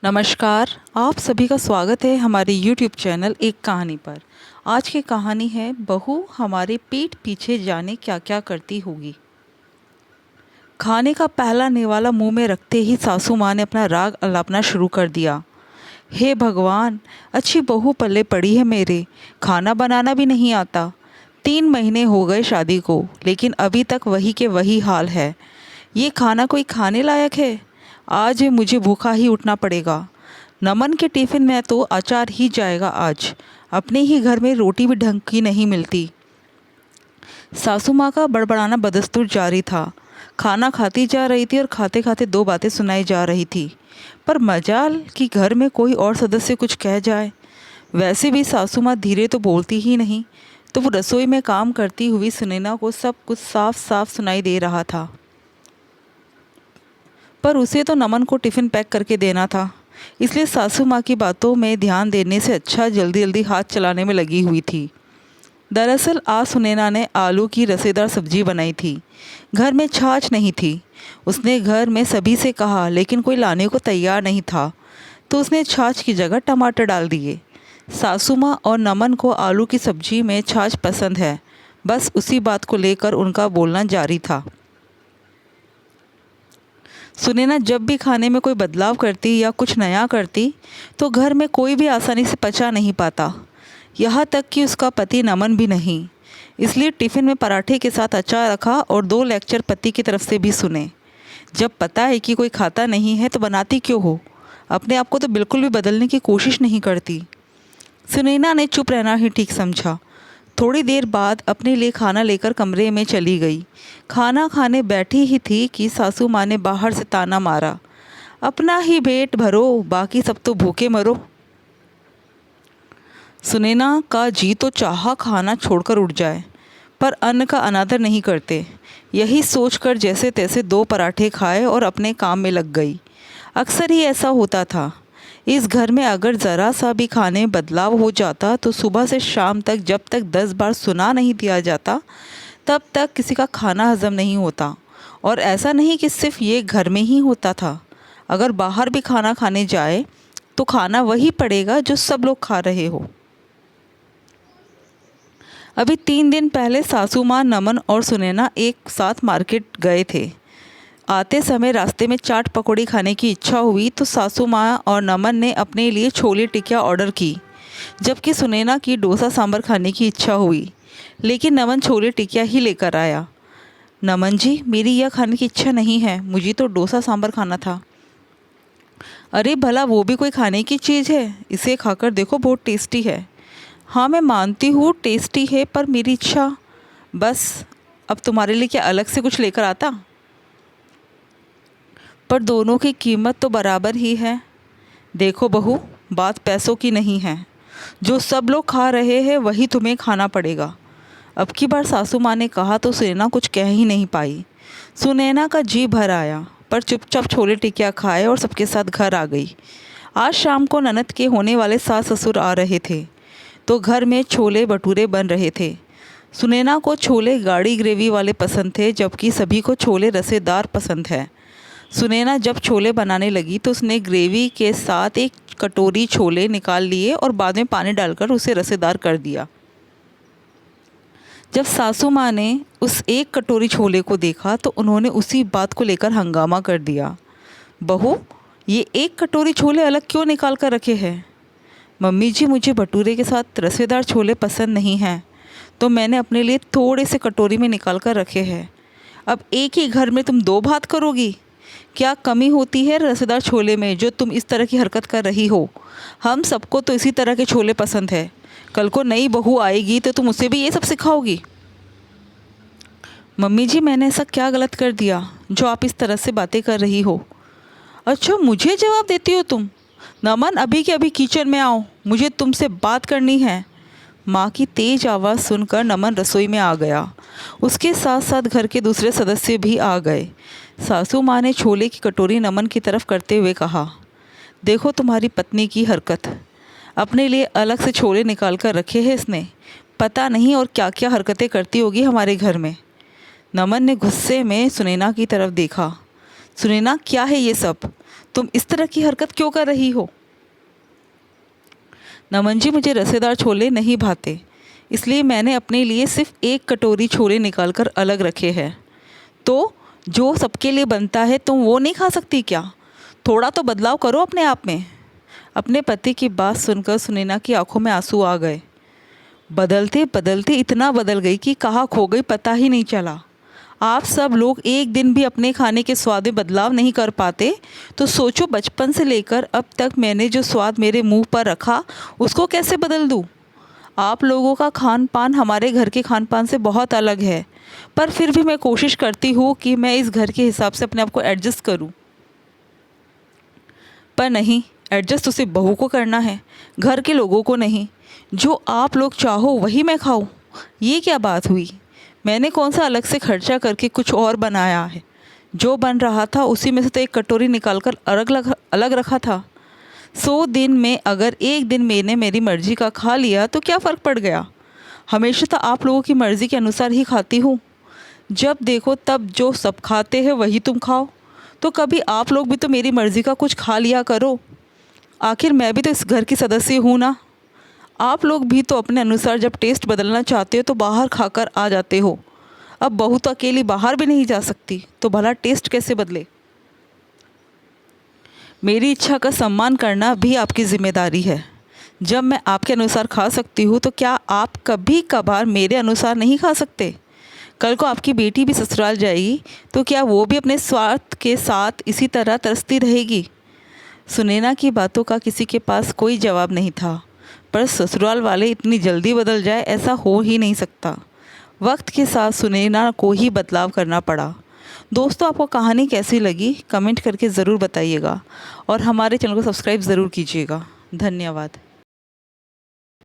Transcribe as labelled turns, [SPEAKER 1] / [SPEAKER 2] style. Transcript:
[SPEAKER 1] नमस्कार। आप सभी का स्वागत है हमारे YouTube चैनल एक कहानी पर। आज की कहानी है बहू हमारे पीठ पीछे जाने क्या क्या करती होगी। खाने का पहला निवाला मुंह में रखते ही सासू माँ ने अपना राग अलापना शुरू कर दिया। हे भगवान, अच्छी बहू पल्ले पड़ी है मेरे, खाना बनाना भी नहीं आता। 3 महीने हो गए शादी को, लेकिन अभी तक वही के वही हाल है। ये खाना कोई खाने लायक है? आज मुझे भूखा ही उठना पड़ेगा। नमन के टिफ़िन में तो अचार ही जाएगा आज। अपने ही घर में रोटी भी ढंग की नहीं मिलती। सासू माँ का बड़बड़ाना बदस्तूर जारी था। खाना खाती जा रही थी और खाते खाते 2 बातें सुनाई जा रही थी। पर मजाल कि घर में कोई और सदस्य कुछ कह जाए। वैसे भी सासू माँ धीरे तो बोलती ही नहीं, तो वो रसोई में काम करती हुई सुनैना को सब कुछ साफ साफ सुनाई दे रहा था। पर उसे तो नमन को टिफ़िन पैक करके देना था, इसलिए सासू माँ की बातों में ध्यान देने से अच्छा जल्दी जल्दी हाथ चलाने में लगी हुई थी। दरअसल आज सुनैना ने आलू की रसेदार सब्जी बनाई थी। घर में छाछ नहीं थी। उसने घर में सभी से कहा, लेकिन कोई लाने को तैयार नहीं था, तो उसने छाछ की जगह टमाटर डाल दिए। सासू माँ और नमन को आलू की सब्जी में छाछ पसंद है, बस उसी बात को लेकर उनका बोलना जारी था। सुनैना जब भी खाने में कोई बदलाव करती या कुछ नया करती, तो घर में कोई भी आसानी से पचा नहीं पाता, यहाँ तक कि उसका पति नमन भी नहीं। इसलिए टिफ़िन में पराठे के साथ अचार रखा और 2 लेक्चर पति की तरफ से भी सुने। जब पता है कि कोई खाता नहीं है तो बनाती क्यों हो? अपने आप को तो बिल्कुल भी बदलने की कोशिश नहीं करती। सुनैना ने चुप रहना ही ठीक समझा। थोड़ी देर बाद अपने लिए खाना लेकर कमरे में चली गई। खाना खाने बैठी ही थी कि सासू माँ ने बाहर से ताना मारा, अपना ही पेट भरो, बाकी सब तो भूखे मरो। सुनैना का जी तो चाहा खाना छोड़कर उठ जाए, पर अन्न का अनादर नहीं करते। यही सोचकर जैसे तैसे 2 पराठे खाए और अपने काम में लग गई। अक्सर ही ऐसा होता था। इस घर में अगर ज़रा सा भी खाने में बदलाव हो जाता तो सुबह से शाम तक जब तक 10 बार सुना नहीं दिया जाता, तब तक किसी का खाना हजम नहीं होता। और ऐसा नहीं कि सिर्फ ये घर में ही होता था। अगर बाहर भी खाना खाने जाए तो खाना वही पड़ेगा जो सब लोग खा रहे हो। अभी 3 दिन पहले सासू माँ, नमन और सुनैना एक साथ मार्केट गए थे। आते समय रास्ते में चाट पकौड़ी खाने की इच्छा हुई तो सासू माँ और नमन ने अपने लिए छोले टिकिया ऑर्डर की, जबकि सुनैना की डोसा सांभर खाने की इच्छा हुई, लेकिन नमन छोले टिकिया ही लेकर आया। नमन जी, मेरी यह खाने की इच्छा नहीं है, मुझे तो डोसा सांभर खाना था। अरे भला वो भी कोई खाने की चीज़ है, इसे खाकर देखो, बहुत टेस्टी है। हाँ मैं मानती हूँ टेस्टी है, पर मेरी इच्छा बस। अब तुम्हारे लिए क्या अलग से कुछ लेकर आता? पर दोनों की कीमत तो बराबर ही है। देखो बहू, बात पैसों की नहीं है। जो सब लोग खा रहे हैं वही तुम्हें खाना पड़ेगा। अब की बार सासू माँ ने कहा तो सुनैना कुछ कह ही नहीं पाई। सुनैना का जी भर आया, पर चुपचाप छोले टिकिया खाए और सबके साथ घर आ गई। आज शाम को ननद के होने वाले सास ससुर आ रहे थे, तो घर में छोले भटूरे बन रहे थे। सुनैना को छोले गाढ़ी ग्रेवी वाले पसंद थे, जबकि सभी को छोले रसेदार पसंद है। सुनैना जब छोले बनाने लगी तो उसने ग्रेवी के साथ एक कटोरी छोले निकाल लिए और बाद में पानी डालकर उसे रसेदार कर दिया। जब सासू माँ ने उस एक कटोरी छोले को देखा तो उन्होंने उसी बात को लेकर हंगामा कर दिया। बहू, ये एक कटोरी छोले अलग क्यों निकाल कर रखे हैं? मम्मी जी, मुझे भटूरे के साथ रसेदार छोले पसंद नहीं हैं, तो मैंने अपने लिए थोड़े से कटोरी में निकाल कर रखे हैं। अब एक ही घर में तुम 2 भात करोगी? क्या कमी होती है रसेदार छोले में जो तुम इस तरह की हरकत कर रही हो? हम सबको तो इसी तरह के छोले पसंद है। कल को नई बहू आएगी तो तुम उसे भी ये सब सिखाओगी? मम्मी जी, मैंने ऐसा क्या गलत कर दिया जो आप इस तरह से बातें कर रही हो? अच्छा, मुझे जवाब देती हो तुम? नमन, अभी के अभी किचन में आओ, मुझे तुमसे बात करनी है। माँ की तेज आवाज़ सुनकर नमन रसोई में आ गया। उसके साथ साथ घर के दूसरे सदस्य भी आ गए। सासू माँ ने छोले की कटोरी नमन की तरफ करते हुए कहा, देखो तुम्हारी पत्नी की हरकत। अपने लिए अलग से छोले निकाल कर रखे हैं इसने। पता नहीं और क्या क्या हरकतें करती होगी हमारे घर में। नमन ने गुस्से में सुनैना की तरफ देखा। सुनैना, क्या है ये सब? तुम इस तरह की हरकत क्यों कर रही हो? नमन जी, मुझे रसेदार छोले नहीं भाते, इसलिए मैंने अपने लिए सिर्फ एक कटोरी छोले निकाल कर अलग रखे हैं। तो जो सबके लिए बनता है तुम वो नहीं खा सकती क्या? थोड़ा तो बदलाव करो अपने आप में। अपने पति की बात सुनकर सुनैना की आंखों में आंसू आ गए। बदलते बदलते इतना बदल गई कि कहाँ खो गई पता ही नहीं चला। आप सब लोग एक दिन भी अपने खाने के स्वाद में बदलाव नहीं कर पाते, तो सोचो बचपन से लेकर अब तक मैंने जो स्वाद मेरे मुंह पर रखा उसको कैसे बदल दूं। आप लोगों का खान पान हमारे घर के खान पान से बहुत अलग है, पर फिर भी मैं कोशिश करती हूँ कि मैं इस घर के हिसाब से अपने आप को एडजस्ट करूँ। पर नहीं, एडजस्ट तो सिर्फ बहू को करना है, घर के लोगों को नहीं। जो आप लोग चाहो वही मैं खाऊं, ये क्या बात हुई? मैंने कौन सा अलग से खर्चा करके कुछ और बनाया है? जो बन रहा था उसी में से तो एक कटोरी निकाल कर अलग रखा था। 100 दिन में अगर एक दिन मैंने मेरी मर्ज़ी का खा लिया तो क्या फ़र्क पड़ गया? हमेशा तो आप लोगों की मर्ज़ी के अनुसार ही खाती हूँ। जब देखो तब जो सब खाते हैं वही तुम खाओ, तो कभी आप लोग भी तो मेरी मर्ज़ी का कुछ खा लिया करो। आखिर मैं भी तो इस घर की सदस्य हूँ ना। आप लोग भी तो अपने अनुसार जब टेस्ट बदलना चाहते हो तो बाहर खाकर आ जाते हो। अब बहू तो अकेली बाहर भी नहीं जा सकती, तो भला टेस्ट कैसे बदले? मेरी इच्छा का सम्मान करना भी आपकी जिम्मेदारी है। जब मैं आपके अनुसार खा सकती हूँ तो क्या आप कभी कभार मेरे अनुसार नहीं खा सकते? कल को आपकी बेटी भी ससुराल जाएगी तो क्या वो भी अपने स्वार्थ के साथ इसी तरह तरसती रहेगी? सुनैना की बातों का किसी के पास कोई जवाब नहीं था, पर ससुराल वाले इतनी जल्दी बदल जाए ऐसा हो ही नहीं सकता। वक्त के साथ सुनैना को ही बदलाव करना पड़ा। दोस्तों, आपको कहानी कैसी लगी कमेंट करके ज़रूर बताइएगा और हमारे चैनल को सब्सक्राइब ज़रूर कीजिएगा। धन्यवाद।